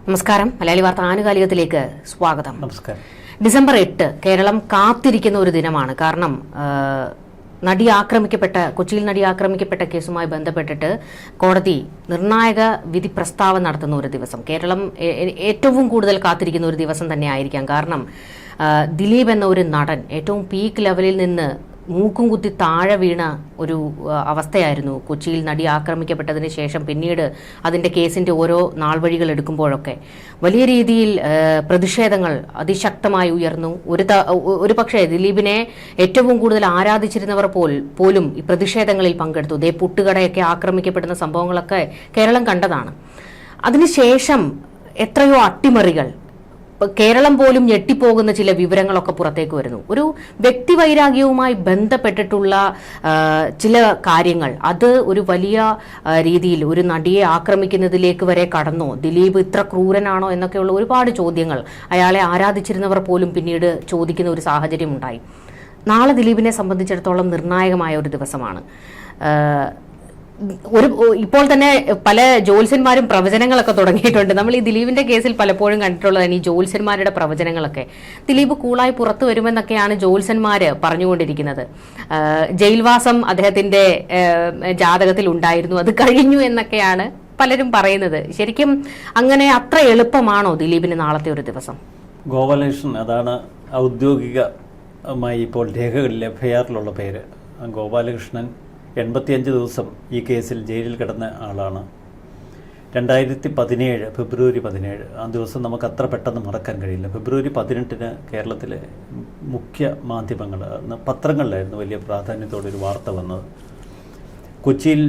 നമസ്കാരം. മലയാളി വാർത്ത ആനുകാലികത്തിലേക്ക് സ്വാഗതം. നമസ്കാരം. ഡിസംബർ 8 കേരളം കാത്തിരിക്കുന്ന ഒരു ദിനമാണ്. കാരണം കൊച്ചിയിൽ നടി ആക്രമിക്കപ്പെട്ട കേസുമായി ബന്ധപ്പെട്ടിട്ട് കോടതി നിർണായക വിധി പ്രസ്താവന നടത്തുന്ന ഒരു ദിവസം. കേരളം ഏറ്റവും കൂടുതൽ കാത്തിരിക്കുന്ന ഒരു ദിവസം തന്നെ ആയിരിക്കാം. കാരണം ദിലീപ് എന്ന ഒരു നടൻ ഏറ്റവും പീക്ക് ലെവലിൽ നിന്ന് മൂക്കും കുത്തി താഴെ വീണ ഒരു അവസ്ഥയായിരുന്നു കൊച്ചിയിൽ നടി ആക്രമിക്കപ്പെട്ടതിന് ശേഷം. പിന്നീട് അതിൻ്റെ കേസിൻ്റെ ഓരോ നാൾവഴികൾ എടുക്കുമ്പോഴൊക്കെ വലിയ രീതിയിൽ പ്രതിഷേധങ്ങൾ അതിശക്തമായി ഉയർന്നു. ഒരു പക്ഷേ ദിലീപിനെ ഏറ്റവും കൂടുതൽ ആരാധിച്ചിരുന്നവർ പോലും ഈ പ്രതിഷേധങ്ങളിൽ പങ്കെടുത്തു. പുട്ടുകടയൊക്കെ ആക്രമിക്കപ്പെടുന്ന സംഭവങ്ങളൊക്കെ കേരളം കണ്ടതാണ്. അതിനുശേഷം എത്രയോ അട്ടിമറികൾ, കേരളം പോലും ഞെട്ടിപ്പോകുന്ന ചില വിവരങ്ങളൊക്കെ പുറത്തേക്ക് വരുന്നു. ഒരു വ്യക്തിവൈരാഗ്യവുമായി ബന്ധപ്പെട്ടിട്ടുള്ള ചില കാര്യങ്ങൾ, അത് ഒരു വലിയ രീതിയിൽ ഒരു നടിയെ ആക്രമിക്കുന്നതിലേക്ക് വരെ കടന്നോ? ദിലീപ് ഇത്ര ക്രൂരനാണോ എന്നൊക്കെയുള്ള ഒരുപാട് ചോദ്യങ്ങൾ അയാളെ ആരാധിച്ചിരുന്നവർ പോലും പിന്നീട് ചോദിക്കുന്ന ഒരു സാഹചര്യം ഉണ്ടായി. നാളെ ദിലീപിനെ സംബന്ധിച്ചിടത്തോളം നിർണായകമായ ഒരു ദിവസമാണ്. ഇപ്പോൾ തന്നെ പല ജ്യോത്സ്യന്മാരും പ്രവചനങ്ങളൊക്കെ തുടങ്ങിയിട്ടുണ്ട്. നമ്മൾ ഈ ദിലീപിന്റെ കേസിൽ പലപ്പോഴും കണ്ടിട്ടുള്ളതാണ് ഈ ജ്യോത്സ്യന്മാരുടെ പ്രവചനങ്ങളൊക്കെ. ദിലീപ് കൂളായി പുറത്തു വരുമെന്നൊക്കെയാണ് ജ്യോത്സ്യന്മാര് പറഞ്ഞുകൊണ്ടിരിക്കുന്നത്. ജയിൽവാസം അദ്ദേഹത്തിന്റെ ജാതകത്തിൽ ഉണ്ടായിരുന്നു, അത് കഴിഞ്ഞു എന്നൊക്കെയാണ് പലരും പറയുന്നത്. ശരിക്കും അങ്ങനെ അത്ര എളുപ്പമാണോ ദിലീപിന് നാളത്തെ ഒരു ദിവസം? ഗോപാലകൃഷ്ണൻ, അതാണ് ഔദ്യോഗികമായി ഇപ്പോൾ രേഖകളിൽ എഫ്ഐആറിലുള്ള പേര്. ഗോപാലകൃഷ്ണൻ 85 ദിവസം ഈ കേസിൽ ജയിലിൽ കിടന്ന ആളാണ്. 2017 ഫെബ്രുവരി 17, ആ ദിവസം നമുക്ക് അത്ര പെട്ടെന്ന് മറക്കാൻ കഴിയില്ല. ഫെബ്രുവരി 18 കേരളത്തിലെ മുഖ്യ മാധ്യമങ്ങൾ, പത്രങ്ങളിലായിരുന്നു വലിയ പ്രാധാന്യത്തോടൊരു വാർത്ത വന്നത്. കൊച്ചിയിൽ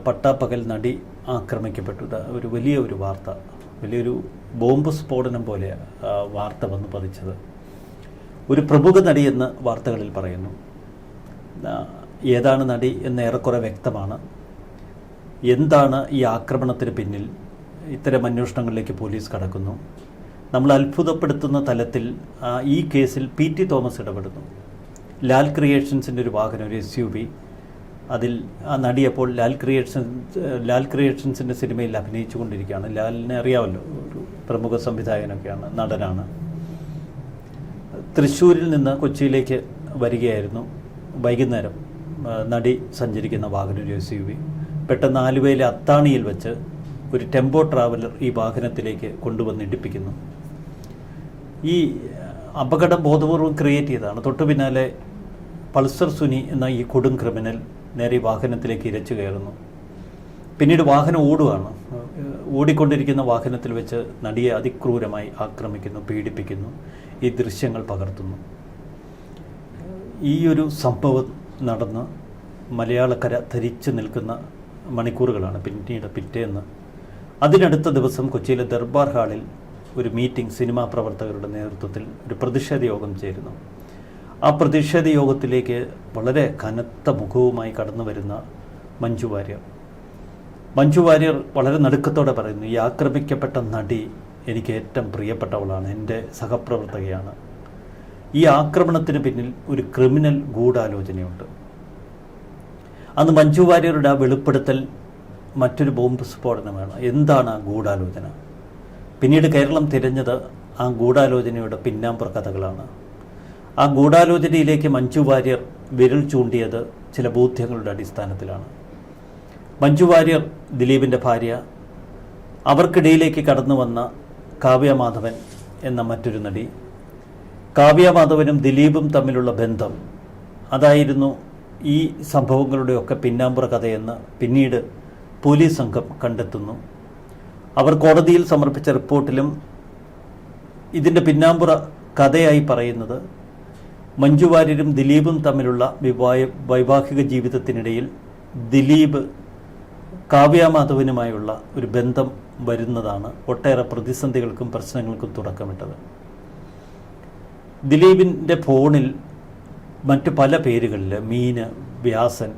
പട്ടാപ്പകൽ നടി ആക്രമിക്കപ്പെട്ടു. ഒരു വലിയൊരു വാർത്ത, വലിയൊരു ബോംബ് സ്ഫോടനം പോലെ വാർത്ത വന്ന് പതിച്ചത്. ഒരു പ്രമുഖ നടിയെന്ന് വാർത്തകളിൽ പറയുന്നു. ഏതാണ് നടി എന്ന് ഏറെക്കുറെ വ്യക്തമാണ്. എന്താണ് ഈ ആക്രമണത്തിന് പിന്നിൽ? ഇത്തരം അന്വേഷണങ്ങളിലേക്ക് പോലീസ് കടക്കുന്നു. നമ്മൾ അത്ഭുതപ്പെടുത്തുന്ന തലത്തിൽ ഈ കേസിൽ PT തോമസ് ഇടപെടുന്നു. ലാൽ ക്രിയേഷൻസിൻ്റെ ഒരു വാഹനം, ഒരു SUV, അതിൽ ആ നടി അപ്പോൾ ലാൽ ക്രിയേഷൻസിൻ്റെ സിനിമയിൽ അഭിനയിച്ചു കൊണ്ടിരിക്കുകയാണ്. ലാലിനെ അറിയാമല്ലോ, ഒരു പ്രമുഖ സംവിധായകനൊക്കെയാണ്, നടനാണ്. തൃശ്ശൂരിൽ നിന്ന് കൊച്ചിയിലേക്ക് വരികയായിരുന്നു. വൈകുന്നേരം നടി സഞ്ചരിക്കുന്ന വാഹനം, ഒരു SUV, പെട്ടെന്ന് ആലുവയിലെ അത്താണിയിൽ വെച്ച് ഒരു ടെമ്പോ ട്രാവലർ ഈ വാഹനത്തിലേക്ക് കൊണ്ടുവന്ന് ഇടിപ്പിക്കുന്നു. ഈ അപകടം ബോധപൂർവം ക്രിയേറ്റ് ചെയ്തതാണ്. തൊട്ടു പിന്നാലെ പൾസർ സുനി എന്ന ഈ കൊടും ക്രിമിനൽ നേരെ ഈ വാഹനത്തിലേക്ക് ഇരച്ചു കയറുന്നു. പിന്നീട് വാഹനം ഓടുകയാണ്. ഓടിക്കൊണ്ടിരിക്കുന്ന വാഹനത്തിൽ വെച്ച് നടിയെ അതിക്രൂരമായി ആക്രമിക്കുന്നു, പീഡിപ്പിക്കുന്നു. ഈ ദൃശ്യങ്ങൾ പകർത്തുന്നു. ഈ ഒരു സംഭവം നടന്ന് മലയാളക്കര ധരിച്ചു നിൽക്കുന്ന മണിക്കൂറുകളാണ് പിന്നീട് പിറ്റേന്ന്. അതിനടുത്ത ദിവസം കൊച്ചിയിലെ ദർബാർ ഹാളിൽ ഒരു മീറ്റിംഗ്, സിനിമാ പ്രവർത്തകരുടെ നേതൃത്വത്തിൽ ഒരു പ്രതിഷേധ യോഗം ചേരുന്നു. ആ പ്രതിഷേധ യോഗത്തിലേക്ക് വളരെ കനത്ത മുഖവുമായി കടന്നു വരുന്ന മഞ്ജു വാര്യർ വളരെ നടുക്കത്തോടെ പറയുന്നു, ഈ ആക്രമിക്കപ്പെട്ട നടി എനിക്ക് ഏറ്റവും പ്രിയപ്പെട്ടവളാണ്, എൻ്റെ സഹപ്രവർത്തകയാണ്. ഈ ആക്രമണത്തിന് പിന്നിൽ ഒരു ക്രിമിനൽ ഗൂഢാലോചനയുണ്ട്. അന്ന് മഞ്ജു വാര്യരുടെ ആ വെളിപ്പെടുത്തൽ മറ്റൊരു ബോംബ് സ്ഫോടനമാണ്. എന്താണ് ആ ഗൂഢാലോചന? പിന്നീട് കേരളം തിരഞ്ഞത് ആ ഗൂഢാലോചനയുടെ പിന്നാമ്പുറ കഥകളാണ്. ആ ഗൂഢാലോചനയിലേക്ക് മഞ്ജു വാര്യർ വിരൽ ചൂണ്ടിയത് ചില ബോധ്യങ്ങളുടെ അടിസ്ഥാനത്തിലാണ്. മഞ്ജു വാര്യർ, ദിലീപിൻ്റെ ഭാര്യ, അവർക്കിടയിലേക്ക് കടന്നു വന്ന കാവ്യ മാധവൻ എന്ന മറ്റൊരു നടി, കാവ്യ മാധവനും ദിലീപും തമ്മിലുള്ള ബന്ധം, അതായിരുന്നു ഈ സംഭവങ്ങളുടെയൊക്കെ പിന്നാമ്പുറ കഥയെന്ന് പിന്നീട് പോലീസ് സംഘം കണ്ടെത്തുന്നു. അവർ കോടതിയിൽ സമർപ്പിച്ച റിപ്പോർട്ടിലും ഇതിൻ്റെ പിന്നാമ്പുറ കഥയായി പറയുന്നത് മഞ്ജു വാര്യരും ദിലീപും തമ്മിലുള്ള വൈവാഹിക ജീവിതത്തിനിടയിൽ ദിലീപ് കാവ്യ മാധവനുമായുള്ള ഒരു ബന്ധം വരുന്നതാണ് ഒട്ടേറെ പ്രതിസന്ധികൾക്കും പ്രശ്നങ്ങൾക്കും തുടക്കമിട്ടത്. ദിലീപിൻ്റെ ഫോണിൽ മറ്റ് പല പേരുകളിൽ, മീന്, വ്യാസൻ,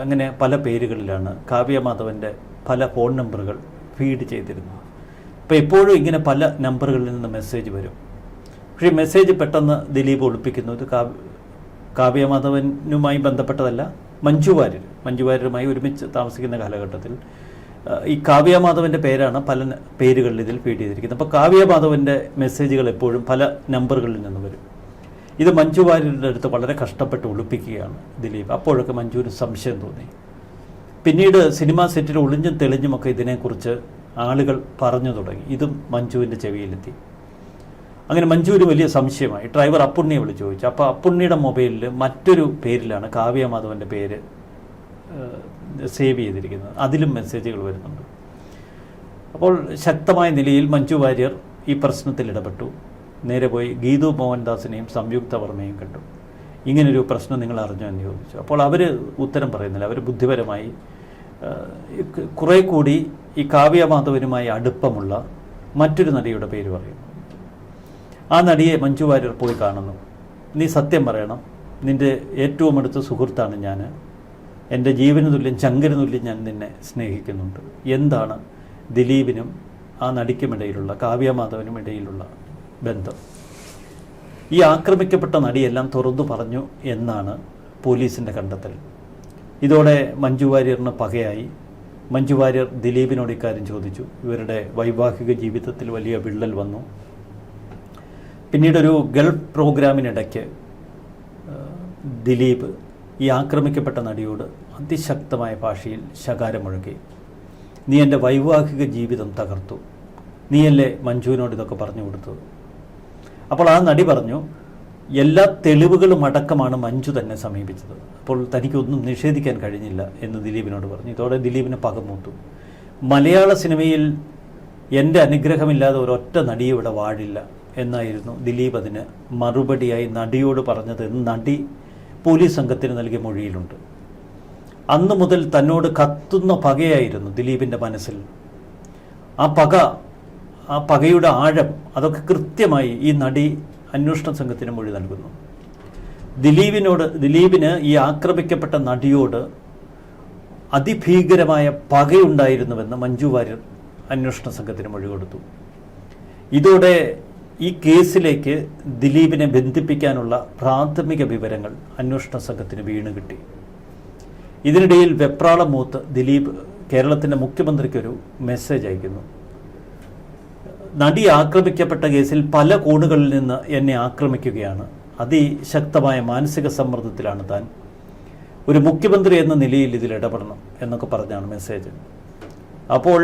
അങ്ങനെ പല പേരുകളിലാണ് കാവ്യ മാധവൻ്റെ പല ഫോൺ നമ്പറുകൾ ഫീഡ് ചെയ്തിരുന്നത്. അപ്പോൾ എപ്പോഴും ഇങ്ങനെ പല നമ്പറുകളിൽ നിന്ന് മെസ്സേജ് വരും. പക്ഷേ മെസ്സേജ് പെട്ടെന്ന് ദിലീപ് ഒളിപ്പിക്കുന്നു. ഇത് കാവ്യ മാധവനുമായി ബന്ധപ്പെട്ടതല്ല, മഞ്ജു വാര്യരുമായി ഒരുമിച്ച് താമസിക്കുന്ന കാലഘട്ടത്തിൽ ഈ കാവ്യ മാധവൻ്റെ പേരാണ് പല പേരുകളിൽ ഇതിൽ ഫീഡ് ചെയ്തിരിക്കുന്നത്. അപ്പോൾ കാവ്യ മാധവൻ്റെ മെസ്സേജുകൾ എപ്പോഴും പല നമ്പറുകളിൽ നിന്ന് വരും. ഇത് മഞ്ജു വാര്യരുടെ അടുത്ത് വളരെ കഷ്ടപ്പെട്ട് ഒളിപ്പിക്കുകയാണ് ദിലീപ്. അപ്പോഴൊക്കെ മഞ്ജുവിന് സംശയം തോന്നി. പിന്നീട് സിനിമാ സെറ്റിൽ ഒളിഞ്ഞും തെളിഞ്ഞുമൊക്കെ ഇതിനെക്കുറിച്ച് ആളുകൾ പറഞ്ഞു തുടങ്ങി. ഇതും മഞ്ജുവിൻ്റെ ചെവിയിലെത്തി. അങ്ങനെ മഞ്ജുവിന് വലിയ സംശയമായി. ഡ്രൈവർ അപ്പുണ്ണിയെ വിളിച്ച് ചോദിച്ചു. അപ്പോൾ അപ്പുണ്ണിയുടെ മൊബൈലിൽ മറ്റൊരു പേരിലാണ് കാവ്യ മാധവൻ്റെ പേര് സേവ് ചെയ്തിരിക്കുന്നത്. അതിലും മെസ്സേജുകൾ വരുന്നുണ്ട്. അപ്പോൾ ശക്തമായ നിലയിൽ മഞ്ജു വാര്യർ ഈ പ്രശ്നത്തിൽ ഇടപെട്ടു. നേരെ പോയി ഗീതു മോഹൻദാസിനെയും സംയുക്ത വർമ്മയും കണ്ടു. ഇങ്ങനൊരു പ്രശ്നം നിങ്ങൾ അറിഞ്ഞോ എന്ന് ചോദിച്ചു. അപ്പോൾ അവർ ഉത്തരം പറയുന്നില്ല. അവർ ബുദ്ധിപരമായി കുറേ കൂടി ഈ കാവ്യ മാധവനുമായി അടുപ്പമുള്ള മറ്റൊരു നടിയുടെ പേര് പറയുന്നു. ആ നടിയെ മഞ്ജു വാര്യർ പോയി കാണുന്നു. നീ സത്യം പറയണം, നിൻ്റെ ഏറ്റവും അടുത്ത സുഹൃത്താണ് ഞാൻ, എൻ്റെ ജീവന് തുല്യം ചങ്കന് തുല്യം ഞാൻ നിന്നെ സ്നേഹിക്കുന്നുണ്ട്. എന്താണ് ദിലീപിനും ആ നടിക്കുമിടയിലുള്ള കാവ്യ മാധവനും ഇടയിലുള്ള ബന്ധം? ഈ ആക്രമിക്കപ്പെട്ട നടിയെല്ലാം തുറന്നു പറഞ്ഞു എന്നാണ് പോലീസിൻ്റെ കണ്ടെത്തൽ. ഇതോടെ മഞ്ജു വാര്യറിന് പകയായി. മഞ്ജു വാര്യർ ദിലീപിനോട് ഇക്കാര്യം ചോദിച്ചു. ഇവരുടെ വൈവാഹിക ജീവിതത്തിൽ വലിയ വിള്ളൽ വന്നു. പിന്നീടൊരു ഗൾഫ് പ്രോഗ്രാമിനിടയ്ക്ക് ദിലീപ് ഈ ആക്രമിക്കപ്പെട്ട നടിയോട് അതിശക്തമായ ഭാഷയിൽ ശകാരം മുഴക്കി. നീ എൻ്റെ വൈവാഹിക ജീവിതം തകർത്തു, നീയല്ലേ മഞ്ജുവിനോട് ഇതൊക്കെ പറഞ്ഞു കൊടുത്തത്. അപ്പോൾ ആ നടി പറഞ്ഞു, എല്ലാ തെളിവുകളും അടക്കമാണ് മഞ്ജു തന്നെ സമീപിച്ചത്, അപ്പോൾ തനിക്കൊന്നും നിഷേധിക്കാൻ കഴിഞ്ഞില്ല എന്ന് ദിലീപിനോട് പറഞ്ഞു. ഇതോടെ ദിലീപിന് പകമൂത്തു. മലയാള സിനിമയിൽ എൻ്റെ അനുഗ്രഹമില്ലാതെ ഒരൊറ്റ നടി ഇവിടെ വാഴില്ല എന്നായിരുന്നു ദിലീപ് അതിന് മറുപടിയായി നടിയോട് പറഞ്ഞത്. നടി പോലീസ് സംഘത്തിന് നൽകിയ മൊഴിയിലുണ്ട്. അന്നു മുതൽ തന്നോട് കത്തുന്ന പകയായിരുന്നു ദിലീപിൻ്റെ മനസ്സിൽ. ആ പകയുടെ ആഴം അതൊക്കെ കൃത്യമായി ഈ നടി അന്വേഷണ സംഘത്തിന് മൊഴി നൽകുന്നു. ദിലീപിന് ഈ ആക്രമിക്കപ്പെട്ട നടിയോട് അതിഭീകരമായ പകയുണ്ടായിരുന്നുവെന്ന് മഞ്ജു വാര്യർ അന്വേഷണ സംഘത്തിന് മൊഴി കൊടുത്തു. ഇതോടെ ഈ കേസിലേക്ക് ദിലീപിനെ ബന്ധിപ്പിക്കാനുള്ള പ്രാഥമിക വിവരങ്ങൾ അന്വേഷണ സംഘത്തിന് വീണ് കിട്ടി. ഇതിനിടയിൽ വെപ്രാളം മൂത്ത് ദിലീപ് കേരളത്തിൻ്റെ മുഖ്യമന്ത്രിക്കൊരു മെസ്സേജ് അയക്കുന്നു. നടി ആക്രമിക്കപ്പെട്ട കേസിൽ പല കോണുകളിൽ നിന്ന് എന്നെ ആക്രമിക്കുകയാണ്, അതിശക്തമായ മാനസിക സമ്മർദ്ദത്തിലാണ് താൻ, ഒരു മുഖ്യമന്ത്രി എന്ന നിലയിൽ ഇതിൽ ഇടപെടണം എന്നൊക്കെ പറഞ്ഞാണ് മെസ്സേജ്. അപ്പോൾ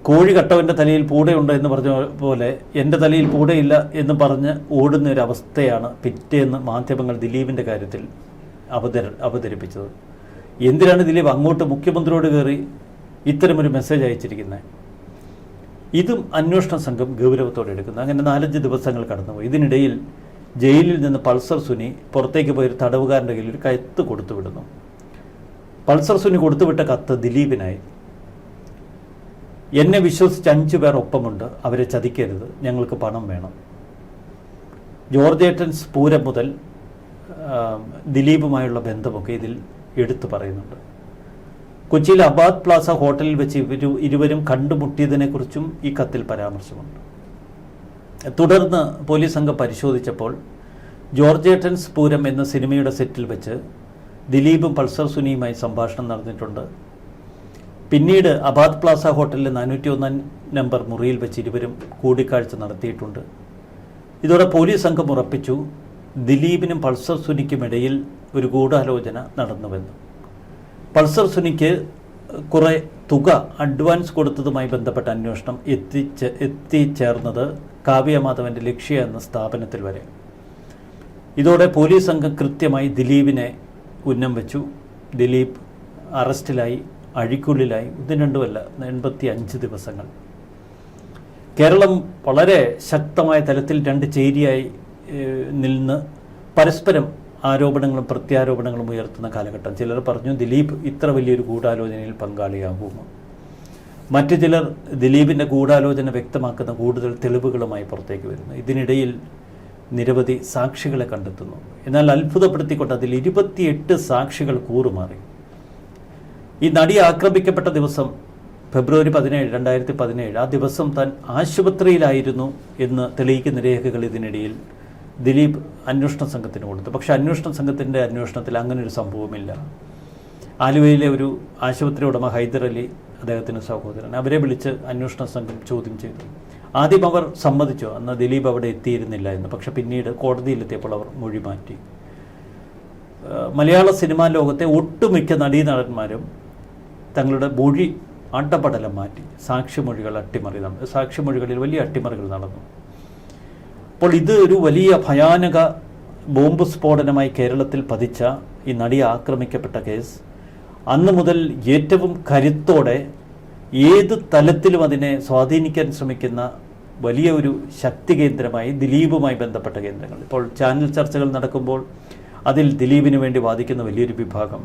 കോഴി കട്ടവൻ്റെ തലയിൽ പൂടയുണ്ട് എന്ന് പറഞ്ഞ പോലെ എൻ്റെ തലയിൽ പൂടയില്ല എന്ന് പറഞ്ഞ് ഓടുന്ന ഒരു അവസ്ഥയാണ് പിറ്റേന്ന് മാധ്യമങ്ങൾ ദിലീപിൻ്റെ കാര്യത്തിൽ അവതരിപ്പിച്ചത്. എന്തിനാണ് ദിലീപ് അങ്ങോട്ട് മുഖ്യമന്ത്രിയോട് കയറി ഇത്തരമൊരു മെസ്സേജ് അയച്ചിരിക്കുന്നത്? ഇതും അന്വേഷണ സംഘം ഗൗരവത്തോടെ എടുക്കുന്നു. അങ്ങനെ 4-5 ദിവസങ്ങൾ കടന്നുപോയി. ഇതിനിടയിൽ ജയിലിൽ നിന്ന് പൾസർ സുനി പുറത്തേക്ക് പോയൊരു തടവുകാരൻ്റെ കയ്യിൽ ഒരു കത്ത് കൊടുത്തുവിടുന്നു. പൾസർ സുനി കൊടുത്തുവിട്ട കത്ത് ദിലീപിനായി. എന്നെ വിശ്വസിച്ച് 5 പേർ ഒപ്പമുണ്ട്, അവരെ ചതിക്കരുത്, ഞങ്ങൾക്ക് പണം വേണം. ജോർജ് ഏട്ടൻസ് പൂരം മുതൽ ദിലീപുമായുള്ള ബന്ധമൊക്കെ ഇതിൽ എടുത്തു പറയുന്നുണ്ട്. കൊച്ചിയിൽ അബാദ് പ്ലാസ ഹോട്ടലിൽ വെച്ച് ഇരുവരും കണ്ടുമുട്ടിയതിനെക്കുറിച്ചും ഈ കത്തിൽ പരാമർശമുണ്ട്. തുടർന്ന് പോലീസ് സംഘം പരിശോധിച്ചപ്പോൾ ജോർജ് ഏട്ടൻസ് പൂരം എന്ന സിനിമയുടെ സെറ്റിൽ വെച്ച് ദിലീപും പൾസർ സുനിയുമായി സംഭാഷണം നടന്നിട്ടുണ്ട്. പിന്നീട് അബാദ് പ്ലാസ ഹോട്ടലിലെ 401 നമ്പർ മുറിയിൽ വെച്ച് ഇരുവരും കൂടിക്കാഴ്ച നടത്തിയിട്ടുണ്ട്. ഇതോടെ പോലീസ് സംഘം ഉറപ്പിച്ചു ദിലീപിനും പൾസർ സുനിക്കുമിടയിൽ ഒരു ഗൂഢാലോചന നടന്നുവെന്ന്. പൾസർ സുനിക്ക് കുറേ തുക അഡ്വാൻസ് കൊടുത്തതുമായി ബന്ധപ്പെട്ട അന്വേഷണം എത്തിച്ചേർന്നത് കാവ്യ മാധവൻ്റെ ലക്ഷ്യ എന്ന സ്ഥാപനത്തിൽ വരെ. ഇതോടെ പോലീസ് സംഘം കൃത്യമായി ദിലീപിനെ ഉന്നം വെച്ചു. ദിലീപ് അറസ്റ്റിലായി, അഴിക്കുള്ളിലായി. 1-2 അല്ല, 85 ദിവസങ്ങൾ. കേരളം വളരെ ശക്തമായ തലത്തിൽ 2 ചേരിയായി നിന്ന് പരസ്പരം ആരോപണങ്ങളും പ്രത്യാരോപണങ്ങളും ഉയർത്തുന്ന കാലഘട്ടം. ചിലർ പറഞ്ഞു ദിലീപ് ഇത്ര വലിയൊരു ഗൂഢാലോചനയിൽ പങ്കാളിയാകുമോ. മറ്റു ചിലർ ദിലീപിൻ്റെ ഗൂഢാലോചന വ്യക്തമാക്കുന്ന കൂടുതൽ തെളിവുകളുമായി പുറത്തേക്ക് വരുന്നു. ഇതിനിടയിൽ നിരവധി സാക്ഷികളെ കണ്ടെത്തുന്നു. എന്നാൽ അത്ഭുതപ്പെടുത്തിക്കൊണ്ട് അതിൽ 28 സാക്ഷികൾ കൂറുമാറി. ഈ നടി ആക്രമിക്കപ്പെട്ട ദിവസം ഫെബ്രുവരി 17, 2017, ആ ദിവസം താൻ ആശുപത്രിയിലായിരുന്നു എന്ന് തെളിയിക്കുന്ന രേഖകൾ ഇതിനിടയിൽ ദിലീപ് അന്വേഷണ സംഘത്തിന് കൊടുത്തു. പക്ഷേ അന്വേഷണ സംഘത്തിൻ്റെ അന്വേഷണത്തിൽ അങ്ങനെ ഒരു സംഭവമില്ല. ആലുവയിലെ ഒരു ആശുപത്രി ഉടമ ഹൈദർ അലി അദ്ദേഹത്തിന് സഹോദരൻ, അവരെ വിളിച്ച് അന്വേഷണ സംഘം ചോദ്യം ചെയ്തു. ആദ്യം അവർ സമ്മതിച്ചു അന്ന് ദിലീപ് അവിടെ എത്തിയിരുന്നില്ല എന്ന്. പക്ഷെ പിന്നീട് കോടതിയിലെത്തിയപ്പോൾ അവർ മൊഴി മാറ്റി. മലയാള സിനിമാ ലോകത്തെ ഒട്ടുമിക്ക നടീനടന്മാരും തങ്ങളുടെ മൊഴി അടപടലം മാറ്റി. സാക്ഷിമൊഴികൾ സാക്ഷിമൊഴികളിൽ വലിയ അട്ടിമറികൾ നടന്നു. അപ്പോൾ ഇത് ഒരു വലിയ ഭയാനക ബോംബ് സ്ഫോടനമായി കേരളത്തിൽ പതിച്ച ഈ നടി ആക്രമിക്കപ്പെട്ട കേസ് അന്ന് മുതൽ ഏറ്റവും കരുത്തോടെ ഏത് തലത്തിലും അതിനെ സ്വാധീനിക്കാൻ ശ്രമിക്കുന്ന വലിയ ഒരു ശക്തി കേന്ദ്രമായി ദിലീപുമായി ബന്ധപ്പെട്ട കേന്ദ്രങ്ങൾ. ഇപ്പോൾ ചാനൽ ചർച്ചകൾ നടക്കുമ്പോൾ അതിൽ ദിലീപിന് വേണ്ടി വാദിക്കുന്ന വലിയൊരു വിഭാഗം,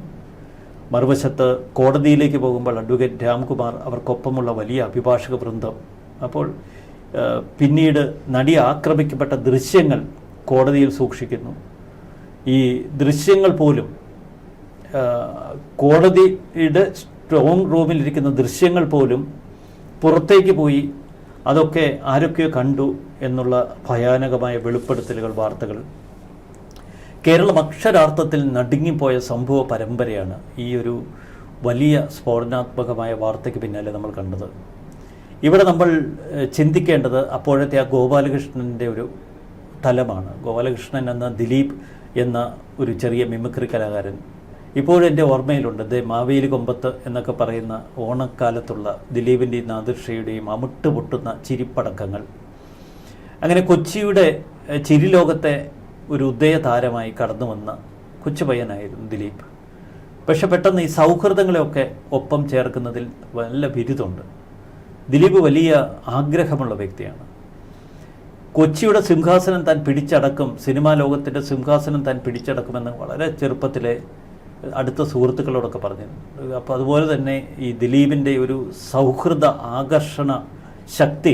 മറുവശത്ത് കോടതിയിലേക്ക് പോകുമ്പോൾ അഡ്വക്കേറ്റ് രാംകുമാർ, അവർക്കൊപ്പമുള്ള വലിയ അഭിഭാഷക വൃന്ദം. അപ്പോൾ പിന്നീട് നടി ആക്രമിക്കപ്പെട്ട ദൃശ്യങ്ങൾ കോടതിയിൽ സൂക്ഷിക്കുന്നു. ഈ ദൃശ്യങ്ങൾ പോലും കോടതിയുടെ സ്ട്രോങ് റൂമിലിരിക്കുന്ന ദൃശ്യങ്ങൾ പോലും പുറത്തേക്ക് പോയി അതൊക്കെ ആരൊക്കെയോ കണ്ടു എന്നുള്ള ഭയാനകമായ വെളിപ്പെടുത്തലുകൾ, വാർത്തകൾ. കേരളം അക്ഷരാർത്ഥത്തിൽ നടുങ്ങിപ്പോയ സംഭവ പരമ്പരയാണ് ഈ ഒരു വലിയ സ്ഫോടനാത്മകമായ വാർത്തയ്ക്ക് പിന്നാലെ നമ്മൾ കണ്ടത്. ഇവിടെ നമ്മൾ ചിന്തിക്കേണ്ടത് അപ്പോഴത്തെ ആ ഗോപാലകൃഷ്ണൻ്റെ ഒരു തലമാണ്. ഗോപാലകൃഷ്ണൻ എന്ന ദിലീപ് എന്ന ഒരു ചെറിയ മിമിക്രി കലാകാരൻ ഇപ്പോഴും എൻ്റെ ഓർമ്മയിലുണ്ട്. മാവേലി കൊമ്പത്ത് എന്നൊക്കെ പറയുന്ന ഓണക്കാലത്തുള്ള ദിലീപിൻ്റെയും നാദിർഷയുടെയും അമിട്ട് പൊട്ടുന്ന ചിരിപ്പടക്കങ്ങൾ. അങ്ങനെ കൊച്ചിയുടെ ചിരിലോകത്തെ ഒരു ഉദയതാരമായി കടന്നു വന്ന കൊച്ചുപയ്യനായിരുന്നു ദിലീപ്. പക്ഷെ പെട്ടെന്ന് ഈ സൗഹൃദങ്ങളെയൊക്കെ ഒപ്പം ചേർക്കുന്നതിൽ നല്ല ബിരുദമുണ്ട്. ദിലീപ് വലിയ ആഗ്രഹമുള്ള വ്യക്തിയാണ്. കൊച്ചിയുടെ സിംഹാസനം താൻ പിടിച്ചടക്കും, സിനിമാ ലോകത്തിൻ്റെ സിംഹാസനം താൻ പിടിച്ചടക്കുമെന്ന് വളരെ ചെറുപ്പത്തിലെ അടുത്ത സുഹൃത്തുക്കളോടൊക്കെ പറഞ്ഞിരുന്നു. അപ്പോൾ അതുപോലെ തന്നെ ഈ ദിലീപിൻ്റെ ഒരു സൗഹൃദ ആകർഷണ ശക്തി,